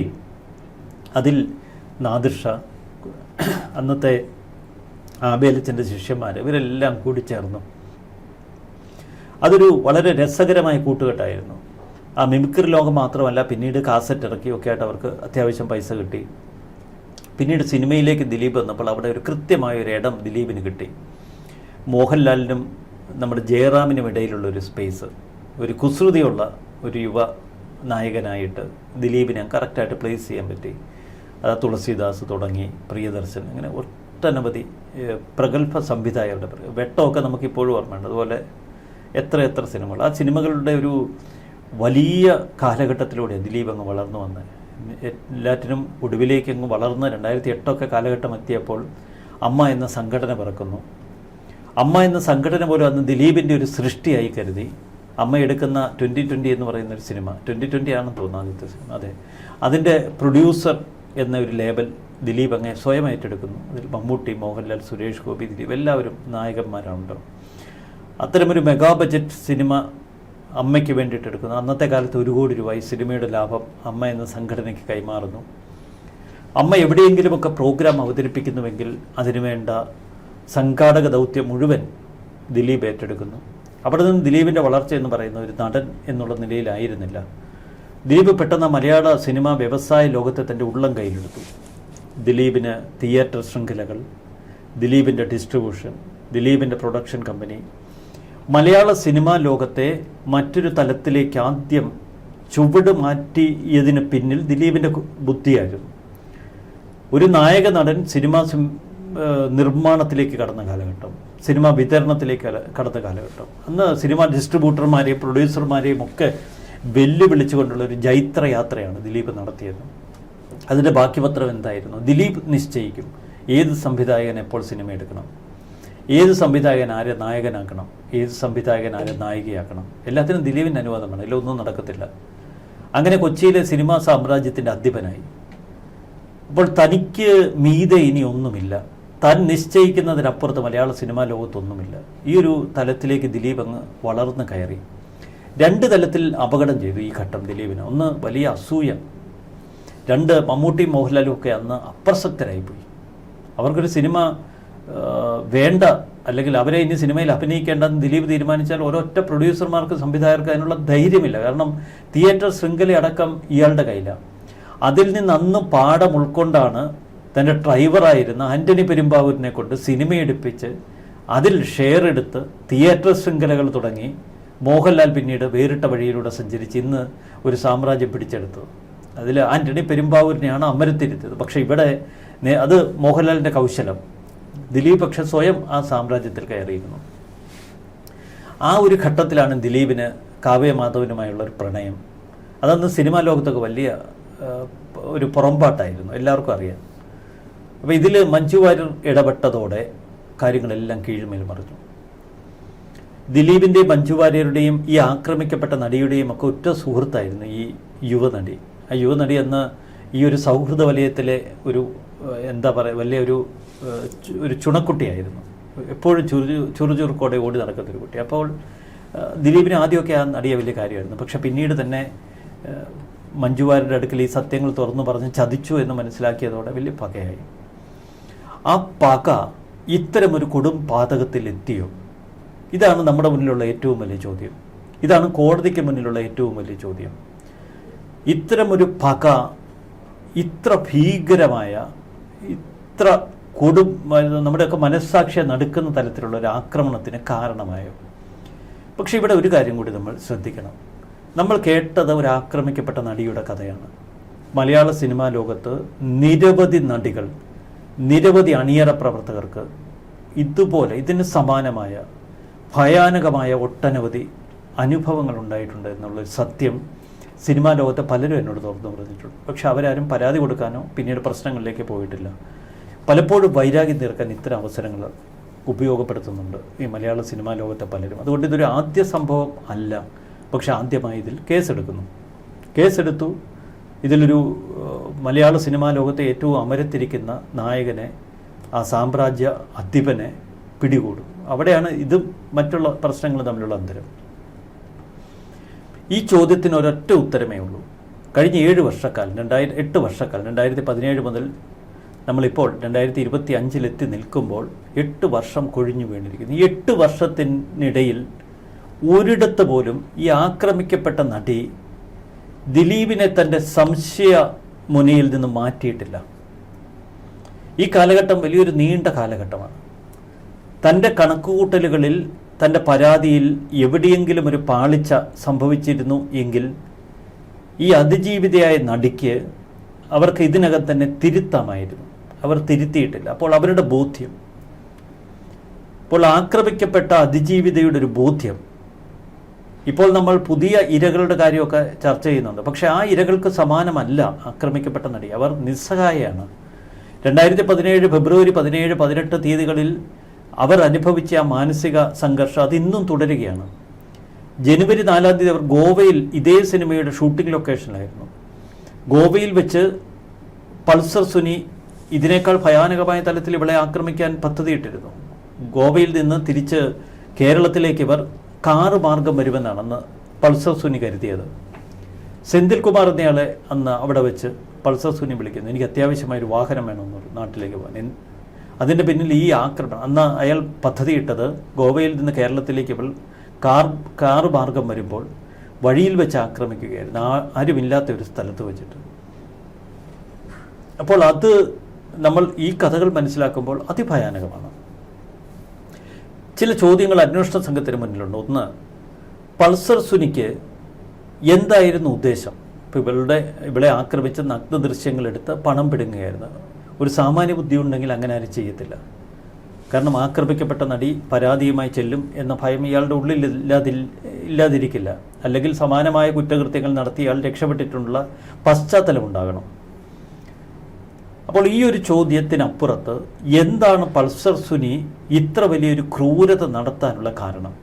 അതിൽ നാദിർഷ, അന്നത്തെ ആബേലച്ചൻ്റെ ശിഷ്യന്മാർ, ഇവരെല്ലാം കൂടി ചേർന്നു. അതൊരു വളരെ രസകരമായ കൂട്ടുകെട്ടായിരുന്നു. ആ മിമിക്രി ലോകം മാത്രമല്ല, പിന്നീട് കാസറ്റ് ഇറക്കിയൊക്കെ ആയിട്ട് അവർക്ക് അത്യാവശ്യം പൈസ കിട്ടി. പിന്നീട് സിനിമയിലേക്ക് ദിലീപ് വന്നപ്പോൾ അവിടെ ഒരു കൃത്യമായ ഒരു ഇടം ദിലീപിന് കിട്ടി. മോഹൻലാലിനും നമ്മുടെ ജയറാമിനും ഇടയിലുള്ളൊരു സ്പേസ്, ഒരു കുസൃതിയുള്ള ഒരു യുവ നായകനായിട്ട് ദിലീപിനെ കറക്റ്റായിട്ട് പ്ലേസ് ചെയ്യാൻ പറ്റി. അത് തുളസീദാസ് തുടങ്ങി പ്രിയദർശൻ, അങ്ങനെ ഒട്ടനവധി പ്രഗത്ഭ സംവിധായകരുടെ വെട്ടമൊക്കെ നമുക്കിപ്പോഴും ഓർമ്മയുണ്ട്. അതുപോലെ എത്ര സിനിമകൾ, ആ സിനിമകളുടെ ഒരു വലിയ കാലഘട്ടത്തിലൂടെ ദിലീപ് അങ്ങ് വളർന്നു വന്ന് എല്ലാറ്റിനും ഒടുവിലേക്ക് അങ്ങ് വളർന്ന് 2008 കാലഘട്ടം എത്തിയപ്പോൾ അമ്മ എന്ന സംഘടന പിറക്കുന്നു. അമ്മ എന്ന സംഘടന പോലും അന്ന് ദിലീപിൻ്റെ ഒരു സൃഷ്ടിയായി കരുതി. അമ്മ എടുക്കുന്ന 2020 എന്ന് പറയുന്നൊരു സിനിമ, 2020 ആണെന്ന് തോന്നുന്നു ആദ്യത്തെ സിനിമ, അതെ, അതിൻ്റെ പ്രൊഡ്യൂസർ എന്ന ഒരു ലേബൽ ദിലീപ് അങ്ങനെ സ്വയം ഏറ്റെടുക്കുന്നു. അതിൽ മമ്മൂട്ടി, മോഹൻലാൽ, സുരേഷ് ഗോപി, ദിലീപ് എല്ലാവരും നായകന്മാരാണല്ലോ. അത്തരമൊരു മെഗാ ബജറ്റ് സിനിമ അമ്മയ്ക്ക് വേണ്ടിയിട്ട് എടുക്കുന്നു. അന്നത്തെ കാലത്ത് 1 കോടി രൂപ ഈ സിനിമയുടെ ലാഭം അമ്മ എന്ന സംഘടനയ്ക്ക് കൈമാറുന്നു. അമ്മ എവിടെയെങ്കിലുമൊക്കെ പ്രോഗ്രാം അവതരിപ്പിക്കുന്നുവെങ്കിൽ അതിനുവേണ്ട സംഘാടക ദൗത്യം മുഴുവൻ ദിലീപ് ഏറ്റെടുക്കുന്നു. അവിടെ നിന്ന് ദിലീപിൻ്റെ വളർച്ച എന്ന് പറയുന്ന ഒരു നടൻ എന്നുള്ള നിലയിലായിരുന്നില്ല. ദിലീപ് പെട്ടെന്ന് മലയാള സിനിമാ വ്യവസായ ലോകത്തെ തൻ്റെ ഉള്ളം കയ്യിലെടുത്തു. ദിലീപിന് തിയേറ്റർ ശൃംഖലകൾ, ദിലീപിൻ്റെ ഡിസ്ട്രിബ്യൂഷൻ, ദിലീപിൻ്റെ പ്രൊഡക്ഷൻ കമ്പനി, മലയാള സിനിമാ ലോകത്തെ മറ്റൊരു തലത്തിലേക്ക് ആദ്യം ചുവട് മാറ്റിയതിന് പിന്നിൽ ദിലീപിൻ്റെ ബുദ്ധിയായിരുന്നു. ഒരു നായക നടൻ സിനിമാ നിർമ്മാണത്തിലേക്ക് കടന്ന കാലഘട്ടം, സിനിമാ വിതരണത്തിലേക്ക് കടന്ന കാലഘട്ടം, അന്ന് സിനിമാ ഡിസ്ട്രിബ്യൂട്ടർമാരെയും പ്രൊഡ്യൂസർമാരെയും ഒക്കെ വെല്ലുവിളിച്ചുകൊണ്ടുള്ള ഒരു ജൈത്രയാത്രയാണ് ദിലീപ് നടത്തിയത്. അതിൻ്റെ ബാക്കി പത്രം എന്തായിരുന്നു? ദിലീപ് നിശ്ചയിക്കും ഏത് സംവിധായകൻ എപ്പോൾ സിനിമ എടുക്കണം, ഏത് സംവിധായകൻ ആരെ നായകനാക്കണം, ഏത് സംവിധായകൻ ആരെ നായികയാക്കണം. എല്ലാത്തിനും ദിലീപിൻ്റെ അനുവാദമാണ്, ഇതിലൊന്നും നടക്കത്തില്ല. അങ്ങനെ കൊച്ചിയിലെ സിനിമാ സാമ്രാജ്യത്തിൻ്റെ അധിപനായി. അപ്പോൾ തനിക്ക് മീതെ ഇനി ഒന്നുമില്ല, താൻ നിശ്ചയിക്കുന്നതിനപ്പുറത്ത് മലയാള സിനിമാ ലോകത്തൊന്നുമില്ല. ഈ ഒരു തലത്തിലേക്ക് ദിലീപ് അങ്ങ് വളർന്നു കയറി. 2 തലത്തിൽ അപകടം ചെയ്തു ഈ ഘട്ടം ദിലീപിന്. ഒന്ന് വലിയ അസൂയ, 2 മമ്മൂട്ടി മോഹൻലാലും ഒക്കെ അന്ന് അപ്രസക്തരായിപ്പോയി. അവർക്കൊരു സിനിമ വേണ്ട, അല്ലെങ്കിൽ അവരെ ഇനി സിനിമയിൽ അഭിനയിക്കേണ്ടെന്ന് ദിലീപ് തീരുമാനിച്ചാൽ ഒരൊറ്റ പ്രൊഡ്യൂസർമാർക്ക്, സംവിധായകർക്ക് അതിനുള്ള ധൈര്യമില്ല. കാരണം തിയേറ്റർ ശൃംഖലയടക്കം ഇയാളുടെ കയ്യിലാണ്. അതിൽ നിന്ന് അന്ന് പാഠം ഉൾക്കൊണ്ടാണ് തൻ്റെ ഡ്രൈവറായിരുന്ന ആൻ്റണി പെരുമ്പാവൂരിനെ കൊണ്ട് സിനിമയെടുപ്പിച്ച് അതിൽ ഷെയർ എടുത്ത് തിയേറ്റർ ശൃംഖലകൾ തുടങ്ങി മോഹൻലാൽ പിന്നീട് വേറിട്ട വഴിയിലൂടെ സഞ്ചരിച്ച് ഇന്ന് ഒരു സാമ്രാജ്യം പിടിച്ചെടുത്തത്. അതിൽ ആന്റണി പെരുമ്പാവൂരിനെയാണ് അമരത്തിരുത്തിയത്. പക്ഷേ ഇവിടെ അത് മോഹൻലാലിൻ്റെ കൗശലം. ദിലീപ് പക്ഷെ സ്വയം ആ സാമ്രാജ്യത്തിൽ കയറിയിരുന്നു. ആ ഒരു ഘട്ടത്തിലാണ് ദിലീപിന് കാവ്യമാധവനുമായുള്ള ഒരു പ്രണയം. അതന്ന് സിനിമാ ലോകത്തൊക്കെ വലിയ ഒരു പുറംപാട്ടായിരുന്നു, എല്ലാവർക്കും അറിയാം. അപ്പോൾ ഇതിൽ മഞ്ജു വാര്യർ ഇടപെട്ടതോടെ കാര്യങ്ങളെല്ലാം കീഴ്മേൽ മറിഞ്ഞു. ദിലീപിൻ്റെയും മഞ്ജു വാര്യരുടെയും ഈ ആക്രമിക്കപ്പെട്ട നടിയുടെയും ഒക്കെ ഒറ്റ സുഹൃത്തായിരുന്നു ഈ യുവനടി. ആ യുവനടി എന്ന ഈ ഒരു സൗഹൃദ വലയത്തിലെ ഒരു എന്താ പറയുക, വലിയ ഒരു ചുണക്കുട്ടിയായിരുന്നു. എപ്പോഴും ചുറുചുറുക്കോടെ ഓടി നടക്കുന്നൊരു കുട്ടി. അപ്പോൾ ദിലീപിന് ആദ്യമൊക്കെ ആ നടിയെ വലിയ കാര്യമായിരുന്നു. പക്ഷെ പിന്നീട് തന്നെ മഞ്ജു വാര്യരുടെ അടുക്കൽ ഈ സത്യങ്ങൾ തുറന്നു പറഞ്ഞ് ചതിച്ചു എന്ന് മനസ്സിലാക്കിയതോടെ വലിയ പകയായി. ആ പക ഇത്തരമൊരു കൊടും പാതകത്തിൽ എത്തിയോ? ഇതാണ് നമ്മുടെ മുന്നിലുള്ള ഏറ്റവും വലിയ ചോദ്യം. ഇതാണ് കോടതിക്ക് മുന്നിലുള്ള ഏറ്റവും വലിയ ചോദ്യം. ഇത്തരമൊരു പക ഇത്ര ഭീകരമായ, ഇത്ര നമ്മുടെയൊക്കെ മനസ്സാക്ഷിയെ നടുക്കുന്ന തരത്തിലുള്ള ഒരു ആക്രമണത്തിന് കാരണമായോ? പക്ഷെ ഇവിടെ ഒരു കാര്യം കൂടി നമ്മൾ ശ്രദ്ധിക്കണം. നമ്മൾ കേട്ടത് ഒരു ആക്രമിക്കപ്പെട്ട നടിയുടെ കഥയാണ്. മലയാള സിനിമാ ലോകത്ത് നിരവധി നടികൾ, നിരവധി അണിയറ പ്രവർത്തകർക്ക് ഇതുപോലെ ഇതിന് സമാനമായ ഭയാനകമായ ഒട്ടനവധി അനുഭവങ്ങൾ ഉണ്ടായിട്ടുണ്ട് എന്നുള്ളൊരു സത്യം സിനിമാ ലോകത്തെ പലരും എന്നോട് തുറന്നു പറഞ്ഞിട്ടുണ്ട്. പക്ഷെ അവരാരും പരാതി കൊടുക്കാനോ പിന്നീട് പ്രശ്നങ്ങളിലേക്ക് പോയിട്ടില്ല. പലപ്പോഴും വൈരാഗ്യം തീർക്കാൻ ഇത്തരം അവസരങ്ങൾ ഉപയോഗപ്പെടുത്തുന്നുണ്ട് ഈ മലയാള സിനിമാ ലോകത്തെ പലരും. അതുകൊണ്ട് ഇതൊരു ആദ്യ സംഭവം അല്ല. പക്ഷെ ആദ്യമായി ഇതിൽ കേസെടുത്തു. ഇതിലൊരു മലയാള സിനിമാ ലോകത്തെ ഏറ്റവും അമരത്തിരിക്കുന്ന നായകനെ, ആ സാമ്രാജ്യ അധിപനെ പിടികൂടും. അവിടെയാണ് ഇതും മറ്റുള്ള പ്രശ്നങ്ങൾ തമ്മിലുള്ള അന്തരം. ഈ ചോദ്യത്തിന് ഒരൊറ്റ ഉത്തരമേ ഉള്ളൂ. കഴിഞ്ഞ 8 വർഷക്കാലം 2017 മുതൽ നമ്മളിപ്പോൾ 2025 നിൽക്കുമ്പോൾ 8 വർഷം കൊഴിഞ്ഞു വീണിരിക്കുന്നു. ഈ 8 വർഷത്തിനിടയിൽ ഒരിടത്ത് പോലും ഈ ആക്രമിക്കപ്പെട്ട നടി ദിലീപിനെ തൻ്റെ സംശയ മുനയിൽ നിന്ന് മാറ്റിയിട്ടില്ല. ഈ കാലഘട്ടം വലിയൊരു നീണ്ട കാലഘട്ടമാണ്. തൻ്റെ കണക്കുകൂട്ടലുകളിൽ, തൻ്റെ പരാതിയിൽ എവിടെയെങ്കിലും ഒരു പാളിച്ച സംഭവിച്ചിരുന്നു എങ്കിൽ ഈ അതിജീവിതയായ നടിക്ക് അവർക്ക് ഇതിനകം തന്നെ തിരുത്താമായിരുന്നു. അവർ തിരുത്തിയിട്ടില്ല. അപ്പോൾ അവരുടെ ബോധ്യം, ഇപ്പോൾ ആക്രമിക്കപ്പെട്ട അതിജീവിതയുടെ ഒരു ബോധ്യം, ഇപ്പോൾ നമ്മൾ പുതിയ ഇരകളുടെ കാര്യമൊക്കെ ചർച്ച ചെയ്യുന്നുണ്ട്. പക്ഷേ ആ ഇരകൾക്ക് സമാനമല്ല ആക്രമിക്കപ്പെട്ട നടി. അവർ നിസ്സഹായയാണ്. 2017 ഫെബ്രുവരി 17, 18 തീയതികളിൽ അവർ അനുഭവിച്ച ആ മാനസിക സംഘർഷം അതിന്നും തുടരുകയാണ്. ജനുവരി 4 തീയതി അവർ ഗോവയിൽ ഇതേ സിനിമയുടെ ഷൂട്ടിംഗ് ലൊക്കേഷനിലായിരുന്നു. ഗോവയിൽ വെച്ച് പൾസർ സുനി ഇതിനേക്കാൾ ഭയാനകമായ തലത്തിൽ ഇവളെ ആക്രമിക്കാൻ പദ്ധതിയിട്ടിരുന്നു. ഗോവയിൽ നിന്ന് തിരിച്ച് കേരളത്തിലേക്ക് ഇവർ കാറ് മാർഗം വരുമെന്നാണ് അന്ന് പൾസർ സുനി കരുതിയത്. സെന്തിൽ കുമാർ എന്നയാളെ അന്ന് അവിടെ വെച്ച് പൾസർ സുനി വിളിക്കുന്നു, എനിക്ക് അത്യാവശ്യമായൊരു വാഹനം വേണമെന്നൊരു നാട്ടിലേക്ക് പോകാൻ. അതിൻ്റെ പിന്നിൽ ഈ ആക്രമണം, അന്ന് അയാൾ പദ്ധതിയിട്ടത് ഗോവയിൽ നിന്ന് കേരളത്തിലേക്ക് ഇവൾ കാറ് മാർഗം വരുമ്പോൾ വഴിയിൽ വെച്ച് ആക്രമിക്കുകയായിരുന്നു, ആരുമില്ലാത്ത ഒരു സ്ഥലത്ത് വെച്ചിട്ട്. അപ്പോൾ അത് നമ്മൾ ഈ കഥകൾ മനസ്സിലാക്കുമ്പോൾ അതിഭയാനകമാണ്. ചില ചോദ്യങ്ങൾ അന്വേഷണ സംഘത്തിന് മുന്നിലുണ്ട്. ഒന്ന്, പൾസർ സുനിക്ക് എന്തായിരുന്നു ഉദ്ദേശം? ഇപ്പോൾ ഇവളെ ആക്രമിച്ച നഗ്ന ദൃശ്യങ്ങളെടുത്ത് പണം പിടുങ്ങുകയായിരുന്നു. ഒരു സാമാന്യ ബുദ്ധി ഉണ്ടെങ്കിൽ അങ്ങനെ ആരും ചെയ്യത്തില്ല. കാരണം ആക്രമിക്കപ്പെട്ട നടി പരാതിയുമായി ചെല്ലും എന്ന ഭയം ഇയാളുടെ ഉള്ളിൽ ഇല്ലാതിരിക്കില്ല. അല്ലെങ്കിൽ സമാനമായ കുറ്റകൃത്യങ്ങൾ നടത്തി ഇയാൾ രക്ഷപ്പെട്ടിട്ടുള്ള പശ്ചാത്തലമുണ്ടാകണം. അപ്പോൾ ഈ ഒരു ചോദ്യത്തിനപ്പുറത്ത് എന്താണ് പൾസർ സുനി ഇത്ര വലിയൊരു ക്രൂരത നടത്താനുള്ള കാരണം?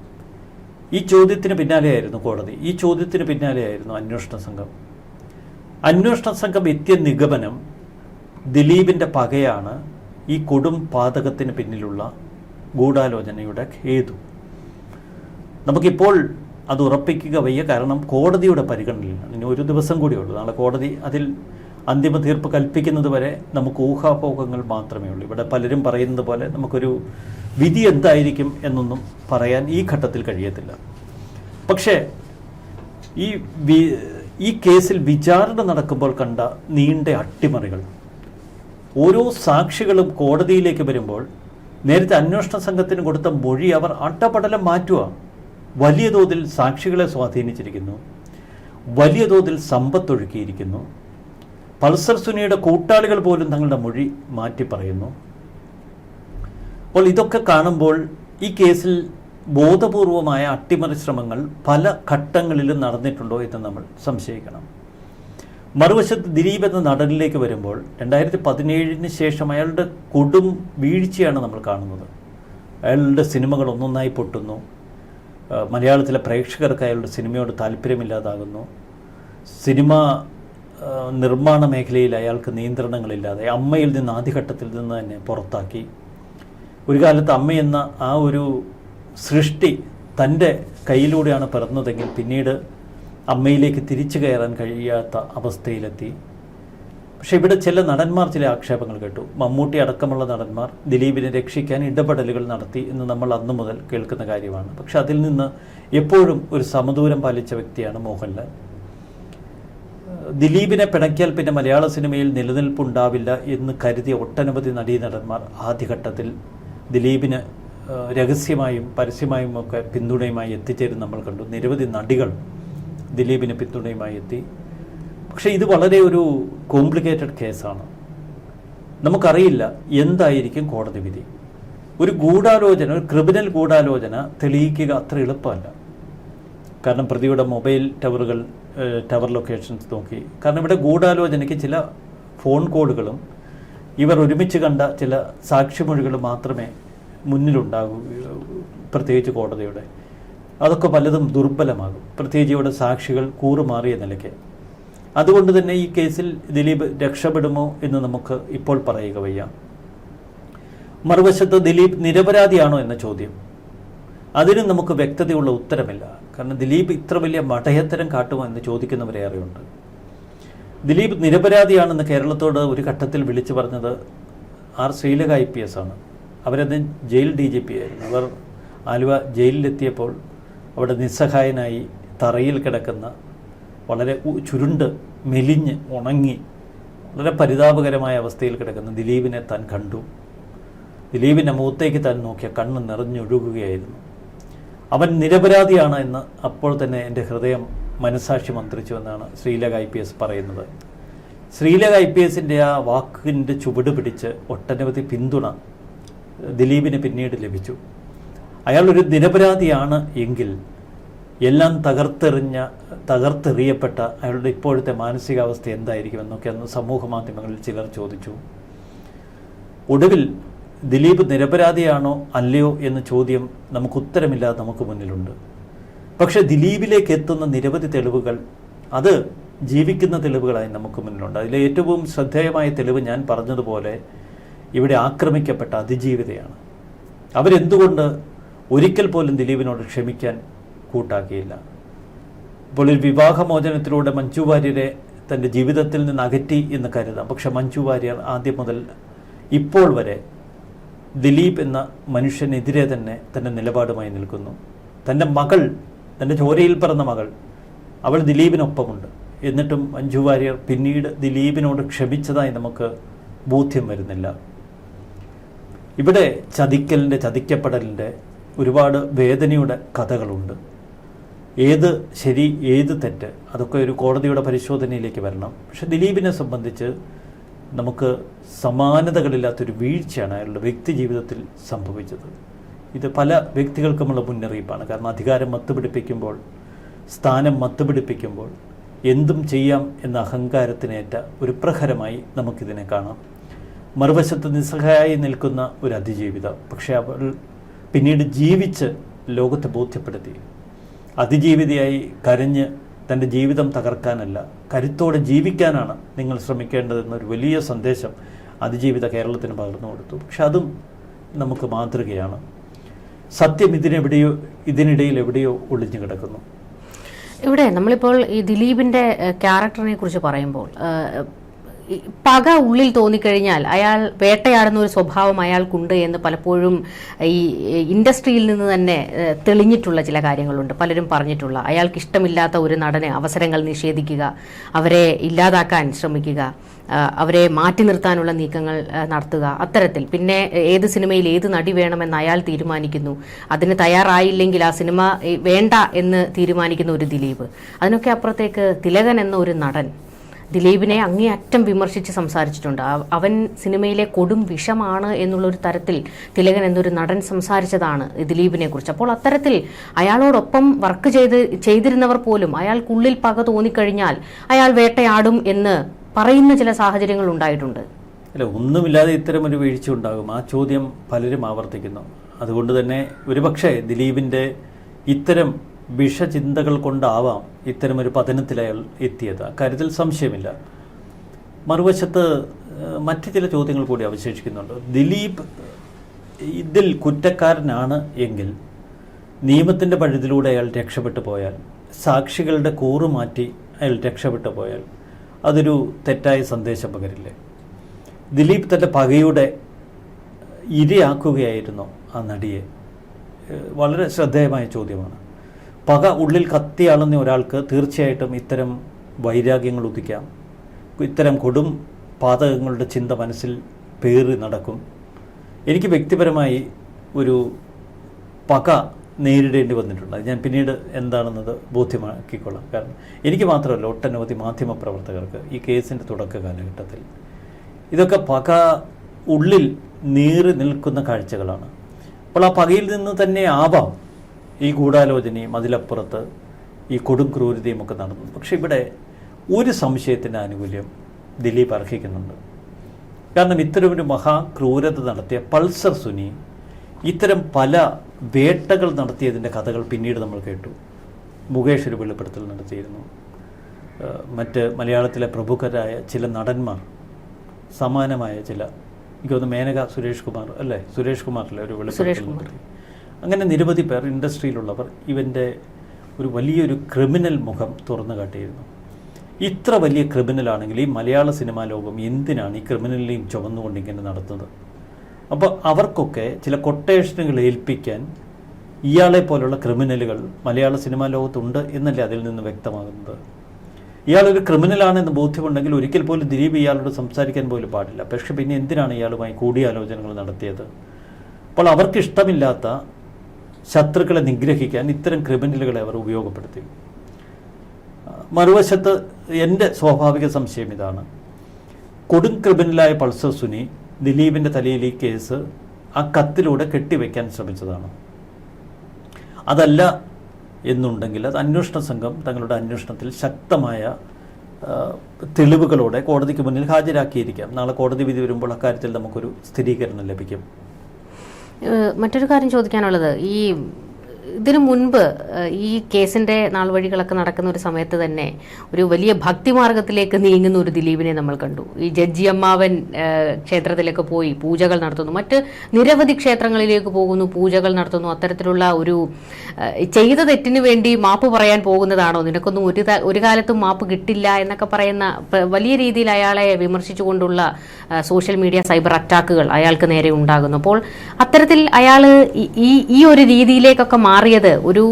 ഈ ചോദ്യത്തിന് പിന്നാലെയായിരുന്നു കോടതി. ഈ ചോദ്യത്തിന് പിന്നാലെയായിരുന്നു അന്വേഷണ സംഘം. അന്വേഷണ സംഘം എത്തിയ നിഗമനം ദിലീപിൻ്റെ പകയാണ് ഈ കൊടും പാതകത്തിന് പിന്നിലുള്ള ഗൂഢാലോചനയുടെ ഹേതു. നമുക്കിപ്പോൾ അത് ഉറപ്പിക്കുക വയ്യ. കാരണം കോടതിയുടെ പരിഗണനയിലാണ്. ഇനി ഒരു ദിവസം കൂടിയുള്ളൂ. നാളെ കോടതി അതിൽ അന്തിമ തീർപ്പ് കൽപ്പിക്കുന്നത് വരെ നമുക്ക് ഊഹാപോഹങ്ങൾ മാത്രമേ ഉള്ളൂ. ഇവിടെ പലരും പറയുന്നത് പോലെ നമുക്കൊരു വിധി എന്തായിരിക്കും എന്നൊന്നും പറയാൻ ഈ ഘട്ടത്തിൽ കഴിയത്തില്ല. പക്ഷേ ഈ കേസിൽ വിചാരണ നടക്കുമ്പോൾ കണ്ട നീണ്ട അട്ടിമറികൾ, ഓരോ സാക്ഷികളും കോടതിയിലേക്ക് വരുമ്പോൾ നേരത്തെ അന്വേഷണ സംഘത്തിന് കൊടുത്ത മൊഴി അവർ അട്ടപടലം മാറ്റുക. വലിയ തോതിൽ സാക്ഷികളെ സ്വാധീനിച്ചിരിക്കുന്നു, വലിയ തോതിൽ സമ്പത്തൊഴുക്കിയിരിക്കുന്നു. പൾസർ സുനിയുടെ കൂട്ടാളികൾ പോലും തങ്ങളുടെ മൊഴി മാറ്റി പറയുന്നു. അപ്പോൾ ഇതൊക്കെ കാണുമ്പോൾ ഈ കേസിൽ ബോധപൂർവമായ അട്ടിമറി ശ്രമങ്ങൾ പല ഘട്ടങ്ങളിലും നടന്നിട്ടുണ്ടോ എന്ന് നമ്മൾ സംശയിക്കണം. മറുവശത്ത് ദിലീപ് എന്ന നടനിലേക്ക് വരുമ്പോൾ 2017 ശേഷം അയാളുടെ കൊടും വീഴ്ചയാണ് നമ്മൾ കാണുന്നത്. അയാളുടെ സിനിമകൾ ഒന്നൊന്നായി പൊട്ടുന്നു. മലയാളത്തിലെ പ്രേക്ഷകർക്ക് അയാളുടെ സിനിമയോട് താല്പര്യമില്ലാതാകുന്നു. സിനിമ നിർമ്മാണ മേഖലയിൽ അയാൾക്ക് നിയന്ത്രണങ്ങളില്ലാതെ അമ്മയിൽ നിന്ന് ആദ്യഘട്ടത്തിൽ നിന്ന് തന്നെ പുറത്താക്കി. ഒരു കാലത്ത് അമ്മയെന്ന ആ ഒരു സൃഷ്ടി തൻ്റെ കയ്യിലൂടെയാണ് പിറന്നതെങ്കിൽ പിന്നീട് അമ്മയിലേക്ക് തിരിച്ചു കയറാൻ കഴിയാത്ത അവസ്ഥയിലെത്തി. പക്ഷെ ഇവിടെ ചില നടന്മാർ ചില ആക്ഷേപങ്ങൾ കേട്ടു. മമ്മൂട്ടി അടക്കമുള്ള നടന്മാർ ദിലീപിനെ രക്ഷിക്കാൻ ഇടപെടലുകൾ നടത്തി എന്ന് നമ്മൾ അന്നു മുതൽ കേൾക്കുന്ന കാര്യമാണ്. പക്ഷെ അതിൽ നിന്ന് എപ്പോഴും ഒരു സമദൂരം പാലിച്ച വ്യക്തിയാണ് മോഹൻലാൽ. ദിലീപിനെ പിണക്കിയാൽ പിന്നെ മലയാള സിനിമയിൽ നിലനിൽപ്പുണ്ടാവില്ല എന്ന് കരുതിയ ഒട്ടനവധി നടീനടന്മാർ ആദ്യഘട്ടത്തിൽ ദിലീപിന് രഹസ്യമായും പരസ്യമായും ഒക്കെ പിന്തുണയുമായി എത്തിച്ചേരുന്ന നമ്മൾ കണ്ടു. നിരവധി നടികൾ ദിലീപിന് പിന്തുണയുമായി എത്തി. പക്ഷേ ഇത് വളരെ ഒരു കോംപ്ലിക്കേറ്റഡ് കേസാണ്. നമുക്കറിയില്ല എന്തായിരിക്കും കോടതി വിധി. ഒരു ഗൂഢാലോചന, ഒരു ക്രിമിനൽ ഗൂഢാലോചന തെളിയിക്കുക അത്ര എളുപ്പമല്ല. കാരണം പ്രതിയുടെ മൊബൈൽ ടവർ ലൊക്കേഷൻസ് നോക്കി. കാരണം ഇവിടെ ഗൂഢാലോചനയ്ക്ക് ചില ഫോൺ കോളുകളും ഇവർ ഒരുമിച്ച് കണ്ട ചില സാക്ഷിമൊഴികളും മാത്രമേ മുന്നിലുണ്ടാകൂ. പ്രത്യേകിച്ച് കോടതിയുടെ അതൊക്കെ പലതും ദുർബലമാകും, പ്രത്യേകിച്ച് ഇവിടെ സാക്ഷികൾ കൂറുമാറിയ നിലയ്ക്ക്. അതുകൊണ്ട് തന്നെ ഈ കേസിൽ ദിലീപ് രക്ഷപ്പെടുമോ എന്ന് നമുക്ക് ഇപ്പോൾ പറയുക വയ്യ. മറുവശത്ത് ദിലീപ് നിരപരാധിയാണോ എന്ന ചോദ്യം, അതിനും നമുക്ക് വ്യക്തതയുള്ള ഉത്തരമില്ല. കാരണം ദിലീപ് ഇത്ര വലിയ മടയത്തരം കാട്ടുമോ എന്ന് ചോദിക്കുന്നവരേറെയുണ്ട്. ദിലീപ് നിരപരാധിയാണെന്ന് കേരളത്തോട് ഒരു ഘട്ടത്തിൽ വിളിച്ചു പറഞ്ഞത് ആർ ശ്രീലേഖ IPS ആണ്. അവരത് ജയിൽ DGP ആയിരുന്നു. അവർ ആലുവ ജയിലിലെത്തിയപ്പോൾ അവിടെ നിസ്സഹായനായി തറയിൽ കിടക്കുന്ന വളരെ ചുരുണ്ട് മെലിഞ്ഞ് ഉണങ്ങി വളരെ പരിതാപകരമായ അവസ്ഥയിൽ കിടക്കുന്ന ദിലീപിനെ താൻ കണ്ടു. ദിലീപിൻ്റെ മുഖത്തേക്ക് താൻ നോക്കിയ കണ്ണ് നിറഞ്ഞൊഴുകുകയായിരുന്നു. അവൻ നിരപരാധിയാണ് എന്ന് അപ്പോൾ തന്നെ എൻ്റെ ഹൃദയം മനസാക്ഷി മന്ത്രിച്ചു എന്നാണ് ശ്രീലേഖ IPS പറയുന്നത്. ശ്രീലേഖ IPSൻ്റെ ആ വാക്കിൻ്റെ ചുവട് പിടിച്ച് ഒട്ടനവധി പിന്തുണ ദിലീപിന് പിന്നീട് ലഭിച്ചു. അയാളൊരു നിരപരാധിയാണ് എങ്കിൽ എല്ലാം തകർത്തെറിയപ്പെട്ട അയാളുടെ ഇപ്പോഴത്തെ മാനസികാവസ്ഥ എന്തായിരിക്കും എന്നൊക്കെ അന്ന് സമൂഹ മാധ്യമങ്ങളിൽ ചിലർ ചോദിച്ചു. ഒടുവിൽ ദിലീപ് നിരപരാധിയാണോ അല്ലയോ എന്ന ചോദ്യം നമുക്ക് ഉത്തരമില്ലാതെ നമുക്ക് മുന്നിലുണ്ട്. പക്ഷെ ദിലീപിലേക്ക് എത്തുന്ന നിരവധി തെളിവുകൾ അത് ജീവിക്കുന്ന തെളിവുകളായി നമുക്ക് മുന്നിലുണ്ട്. അതിലെ ഏറ്റവും ശ്രദ്ധേയമായ തെളിവ് ഞാൻ പറഞ്ഞതുപോലെ ഇവിടെ ആക്രമിക്കപ്പെട്ട അതിജീവിതയാണ്. അവരെന്തുകൊണ്ട് ഒരിക്കൽ പോലും ദിലീപിനോട് ക്ഷമിക്കാൻ കൂട്ടാക്കിയില്ല? ഇപ്പോൾ ഒരു വിവാഹമോചനത്തിലൂടെ മഞ്ജു വാര്യരെ തൻ്റെ ജീവിതത്തിൽ നിന്ന് അകറ്റി എന്ന് കരുതാം. പക്ഷെ മഞ്ജു വാര്യർ ആദ്യം മുതൽ ഇപ്പോൾ വരെ ദിലീപ് എന്ന മനുഷ്യനെതിരെ തന്നെ തൻ്റെ നിലപാടുമായി നിൽക്കുന്നു. തൻ്റെ മകൾ, തൻ്റെ ചോരയിൽ പിറന്ന മകൾ, അവൾ ദിലീപിനൊപ്പമുണ്ട്. എന്നിട്ടും മഞ്ജു വാര്യർ പിന്നീട് ദിലീപിനോട് ക്ഷമിച്ചതായി നമുക്ക് ബോധ്യം വരുന്നില്ല. ഇവിടെ ചതിക്കപ്പെടലിൻ്റെ ഒരുപാട് വേദനയുടെ കഥകളുണ്ട്. ഏത് ശരി ഏത് തെറ്റ് അതൊക്കെ ഒരു കോടതിയുടെ പരിശോധനയിലേക്ക് വരണം. പക്ഷെ ദിലീപിനെ സംബന്ധിച്ച് നമുക്ക് സമാനതകളില്ലാത്തൊരു വീഴ്ചയാണ് അയാളുടെ വ്യക്തി ജീവിതത്തിൽ സംഭവിച്ചത്. ഇത് പല വ്യക്തികൾക്കുമുള്ള മുന്നറിയിപ്പാണ്. കാരണം അധികാരം മത്തുപിടിപ്പിക്കുമ്പോൾ, സ്ഥാനം മത്തുപിടിപ്പിക്കുമ്പോൾ എന്തും ചെയ്യാം എന്ന അഹങ്കാരത്തിനേറ്റ ഒരു പ്രഹരമായി നമുക്കിതിനെ കാണാം. മറുവശത്ത് നിസ്സഹായി നിൽക്കുന്ന ഒരു അതിജീവിത, പക്ഷേ അവൾ പിന്നീട് ജീവിച്ച് ലോകത്തെ ബോധ്യപ്പെടുത്തി. അതിജീവിതയായി കരഞ്ഞ് തൻ്റെ ജീവിതം തകർക്കാനല്ല, കരുത്തോടെ ജീവിക്കാനാണ് നിങ്ങൾ ശ്രമിക്കേണ്ടതെന്നൊരു വലിയ സന്ദേശം അതിജീവിത കേരളത്തിന് പകർന്നു കൊടുത്തു. പക്ഷെ അതും നമുക്ക് മാതൃകയാണ്. സത്യം ഇതിനിടയിൽ എവിടെയോ ഒളിഞ്ഞു കിടക്കുന്നു. ഇവിടെ നമ്മളിപ്പോൾ ഈ ദിലീപിൻ്റെ ക്യാരക്ടറിനെ കുറിച്ച് പറയുമ്പോൾ പക ഉള്ളിൽ തോന്നിക്കഴിഞ്ഞാൽ അയാൾ വേട്ടയാടുന്ന ഒരു സ്വഭാവം അയാൾക്കുണ്ട് എന്ന് പലപ്പോഴും ഈ ഇൻഡസ്ട്രിയിൽ നിന്ന് തന്നെ തെളിഞ്ഞിട്ടുള്ള ചില കാര്യങ്ങളുണ്ട്. പലരും പറഞ്ഞിട്ടുള്ള അയാൾക്ക് ഇഷ്ടമില്ലാത്ത ഒരു നടന് അവസരങ്ങൾ നിഷേധിക്കുക, അവരെ ഇല്ലാതാക്കാൻ ശ്രമിക്കുക, അവരെ മാറ്റി നിർത്താനുള്ള നീക്കങ്ങൾ നടത്തുക, അത്തരത്തിൽ. പിന്നെ ഏത് സിനിമയിൽ ഏത് നടി വേണമെന്ന് അയാൾ തീരുമാനിക്കുന്നു, അതിന് തയ്യാറായില്ലെങ്കിൽ ആ സിനിമ വേണ്ട എന്ന് തീരുമാനിക്കുന്ന ഒരു ദിലീപ്. അതിനൊക്കെ അപ്പുറത്തേക്ക് തിലകൻ എന്ന ഒരു നടൻ ദിലീപിനെ അങ്ങേയറ്റം വിമർശിച്ച് സംസാരിച്ചിട്ടുണ്ട്. അവൻ സിനിമയിലെ കൊടും വിഷമാണ് എന്നുള്ളൊരു തരത്തിൽ തിലകൻ എന്നൊരു നടൻ സംസാരിച്ചതാണ് ദിലീപിനെ കുറിച്ച്. അപ്പോൾ അത്തരത്തിൽ അയാളോടൊപ്പം വർക്ക് ചെയ്തിരുന്നവർ പോലും അയാൾക്കുള്ളിൽ പക തോന്നിക്കഴിഞ്ഞാൽ അയാൾ വേട്ടയാടും എന്ന് പറയുന്ന ചില സാഹചര്യങ്ങൾ ഉണ്ടായിട്ടുണ്ട്. അല്ല, ഒന്നുമില്ലാതെ ഇത്തരം ഒരു വീഴ്ച ഉണ്ടാകും. ആ ചോദ്യം പലരും ആവർത്തിക്കുന്നു. അതുകൊണ്ട് തന്നെ ഒരുപക്ഷെ ദിലീപിൻ്റെ ഇത്തരം വിഷചിന്തകൾ കൊണ്ടാവാം ഇത്തരമൊരു പതനത്തിൽ അയാൾ എത്തിയത്. അക്കാര്യത്തിൽ സംശയമില്ല. മറുവശത്ത് മറ്റ് ചില ചോദ്യങ്ങൾ കൂടി അവശേഷിക്കുന്നുണ്ട്. ദിലീപ് ഇതിൽ കുറ്റക്കാരനാണ് എങ്കിൽ നിയമത്തിൻ്റെ പഴുതിലൂടെ അയാൾ രക്ഷപ്പെട്ടു പോയാൽ, സാക്ഷികളുടെ കൂറ് മാറ്റി അയാൾ രക്ഷപ്പെട്ടു പോയാൽ അതൊരു തെറ്റായ സന്ദേശം പകരില്ലേ? ദിലീപ് തൻ്റെ പകയുടെ ഇരയാക്കുകയായിരുന്നു ആ നടിയെ. വളരെ ശ്രദ്ധേയമായ ചോദ്യമാണ്. പക ഉള്ളിൽ കത്തിയാളുന്ന ഒരാൾക്ക് തീർച്ചയായിട്ടും ഇത്തരം വൈരാഗ്യങ്ങൾ ഉദിക്കാം, ഇത്തരം കൊടും പാതകങ്ങളുടെ ചിന്ത മനസ്സിൽ പേറി നടക്കും. എനിക്ക് വ്യക്തിപരമായി ഒരു പക നേരിടേണ്ടി വന്നിട്ടുണ്ട്. അത് ഞാൻ പിന്നീട് എന്താണെന്നത് ബോധ്യമാക്കിക്കൊള്ളാം. കാരണം എനിക്ക് മാത്രമല്ല, ഒട്ടനവധി മാധ്യമ പ്രവർത്തകർക്ക് ഈ കേസിൻ്റെ തുടക്ക കാലഘട്ടത്തിൽ ഇതൊക്കെ പക ഉള്ളിൽ നീറി നിൽക്കുന്ന കാഴ്ചകളാണ്. അപ്പോൾ ആ പകയിൽ നിന്ന് തന്നെ ആവാം ഈ ഗൂഢാലോചനയും അതിലപ്പുറത്ത് ഈ കൊടും ക്രൂരതയും ഒക്കെ നടന്നു. പക്ഷെ ഇവിടെ ഒരു സംശയത്തിൻ്റെ ആനുകൂല്യം ദിലീപ് അർഹിക്കുന്നുണ്ട്. കാരണം ഇത്തരമൊരു മഹാക്രൂരത നടത്തിയ പൾസർ സുനി ഇത്തരം പല വേട്ടകൾ നടത്തിയതിൻ്റെ കഥകൾ പിന്നീട് നമ്മൾ കേട്ടു. മുകേഷ് ഒരു വെളിപ്പെടുത്തൽ നടത്തിയിരുന്നു. മറ്റ് മലയാളത്തിലെ പ്രമുഖരായ ചില നടന്മാർ സമാനമായ ചില, എനിക്ക് തോന്നുന്നു മേനക സുരേഷ് കുമാർ അല്ലേ, സുരേഷ് കുമാറിലെ ഒരു വെളിപ്പെടുത്തൽ നടത്തി. അങ്ങനെ നിരവധി പേർ ഇൻഡസ്ട്രിയിലുള്ളവർ ഇവൻ്റെ ഒരു വലിയൊരു ക്രിമിനൽ മുഖം തുറന്നു കാട്ടിയിരുന്നു. ഇത്ര വലിയ ക്രിമിനലാണെങ്കിൽ ഈ മലയാള സിനിമാ ലോകം എന്തിനാണ് ഈ ക്രിമിനലിനെയും ചുമന്നുകൊണ്ട് ഇങ്ങനെ നടത്തുന്നത്? അപ്പോൾ അവർക്കൊക്കെ ചില കൊട്ടേഷനുകൾ ഏൽപ്പിക്കാൻ ഇയാളെ പോലുള്ള ക്രിമിനലുകൾ മലയാള സിനിമാ ലോകത്തുണ്ട് എന്നല്ലേ അതിൽ നിന്ന് വ്യക്തമാകുന്നത്. ഇയാളൊരു ക്രിമിനലാണെന്ന് ബോധ്യമുണ്ടെങ്കിൽ ഒരിക്കൽ പോലും ദിലീപ് ഇയാളോട് സംസാരിക്കാൻ പോലും പാടില്ല. പക്ഷെ പിന്നെ എന്തിനാണ് ഇയാളുമായി കൂടിയാലോചനകൾ നടത്തിയത്? അപ്പോൾ അവർക്ക് ഇഷ്ടമില്ലാത്ത ശത്രുക്കളെ നിഗ്രഹിക്കാൻ ഇത്തരം ക്രിമിനലുകളെ അവർ ഉപയോഗപ്പെടുത്തി. മറുവശത്ത് എൻ്റെ സ്വാഭാവിക സംശയം ഇതാണ്. കൊടും ക്രിമിനലായ പൾസർ സുനി ദിലീപിൻ്റെ തലയിൽ ഈ കേസ് ആ കത്തിലൂടെ കെട്ടിവെക്കാൻ ശ്രമിച്ചതാണ്. അതല്ല എന്നുണ്ടെങ്കിൽ അത് അന്വേഷണ സംഘം തങ്ങളുടെ അന്വേഷണത്തിൽ ശക്തമായ തെളിവുകളോടെ കോടതിക്ക് മുന്നിൽ ഹാജരാക്കിയിരിക്കാം. നാളെ കോടതി വിധി വരുമ്പോൾ അക്കാര്യത്തിൽ നമുക്കൊരു സ്ഥിരീകരണം ലഭിക്കും. മറ്റൊരു കാര്യം ചോദിക്കാനുള്ളത്, ഇതിനു മുൻപ് ഈ കേസിൻ്റെ നാൾവഴികളൊക്കെ നടക്കുന്ന ഒരു സമയത്ത് തന്നെ ഒരു വലിയ ഭക്തിമാർഗത്തിലേക്ക് നീങ്ങുന്ന ഒരു ദിലീപിനെ നമ്മൾ കണ്ടു. ഈ ജഡ്ജി അമ്മാവൻ ക്ഷേത്രത്തിലേക്ക് പോയി പൂജകൾ നടത്തുന്നു, മറ്റ് നിരവധി ക്ഷേത്രങ്ങളിലേക്ക് പോകുന്നു, പൂജകൾ നടത്തുന്നു. അത്തരത്തിലുള്ള ഒരു ചെയ്ത തെറ്റിന് വേണ്ടി മാപ്പ് പറയാൻ പോകുന്നതാണോ, നിനക്കൊന്നും ഒരു കാലത്തും മാപ്പ് കിട്ടില്ല എന്നൊക്കെ പറയുന്ന വലിയ രീതിയിൽ അയാളെ വിമർശിച്ചുകൊണ്ടുള്ള സോഷ്യൽ മീഡിയ സൈബർ അറ്റാക്കുകൾ അയാൾക്ക് നേരെ ഉണ്ടാകുന്നു. അപ്പോൾ അത്തരത്തിൽ അയാൾ ഈ ഒരു രീതിയിലേക്കൊക്കെ മാറിയത് ഒരു